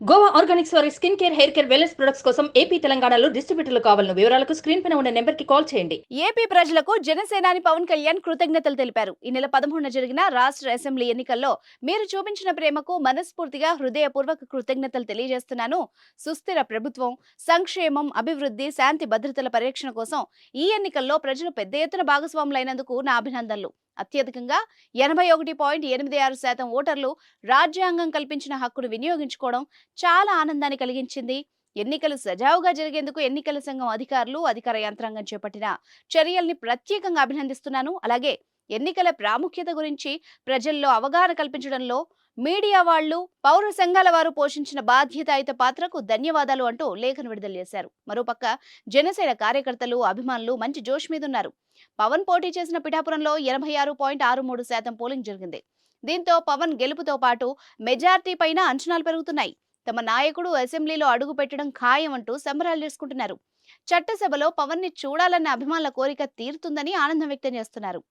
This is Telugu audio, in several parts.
గోవా ఆర్గానిక్స్ వారి skin care, hair care, wellness products కోసం ఏపీ, తెలంగాణలో డిస్ట్రిబ్యూటర్లు కావాలను వివరాలకు స్క్రీన్ పైన ఉన్న నెంబర్కి కాల్ చేయండి. ఏపీ ప్రజలకు జనసేనాని పవన్ కళ్యాణ్ కృతజ్ఞతలు తెలిపారు. ఈ నెల 13న జరిగిన రాష్ట్ర అసెంబ్లీ ఎన్నికల్లో మీరు చూపించిన ప్రేమకు మనస్ఫూర్తిగా హృదయపూర్వక కృతజ్ఞతలు తెలియజేస్తున్నాను. సుస్థిర ప్రభుత్వం, సంక్షేమం, అభివృద్ధి, శాంతి భద్రతల పరిరక్షణ కోసం ఈ ఎన్నికల్లో ప్రజలు పెద్ద ఎత్తున భాగస్వాములైనందుకు నా అభినందనలు. అత్యధికంగా 81.86% ఓటర్లు రాజ్యాంగం కల్పించిన హక్కును వినియోగించుకోవడం చాలా ఆనందాన్ని కలిగించింది. ఎన్నికలు సజావుగా జరిగేందుకు ఎన్నికల సంఘం అధికారులు, అధికార యంత్రాంగం చేపట్టిన చర్యల్ని ప్రత్యేకంగా అభినందిస్తున్నాను. అలాగే ఎన్నికల ప్రాముఖ్యత గురించి ప్రజల్లో అవగాహన కల్పించడంలో మీడియా వాళ్లు, పౌర సంఘాల వారు పోషించిన బాధ్యతాయుత పాత్రకు ధన్యవాదాలు అంటూ లేఖను విడుదల చేశారు. మరోపక్క జనసేన కార్యకర్తలు, అభిమానులు మంచి జోష్ మీదున్నారు. పవన్ పోటీ చేసిన పిఠాపురంలో 86.63% పోలింగ్ జరిగింది. దీంతో పవన్ గెలుపుతో పాటు మెజార్టీ పైన అంచనాలు పెరుగుతున్నాయి. తమ నాయకుడు అసెంబ్లీలో అడుగు పెట్టడం ఖాయం అంటూ సంబరాలు చేసుకుంటున్నారు. చట్టసభలో పవన్ ని చూడాలన్న అభిమానుల కోరిక తీరుతుందని ఆనందం వ్యక్తం చేస్తున్నారు.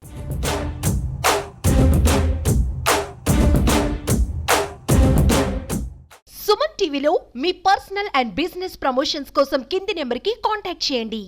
సుమన్ టీవీలో మీ పర్సనల్ అండ్ బిజినెస్ ప్రమోషన్స్ కోసం కింది నెంబర్కి కాంటాక్ట్ చేయండి.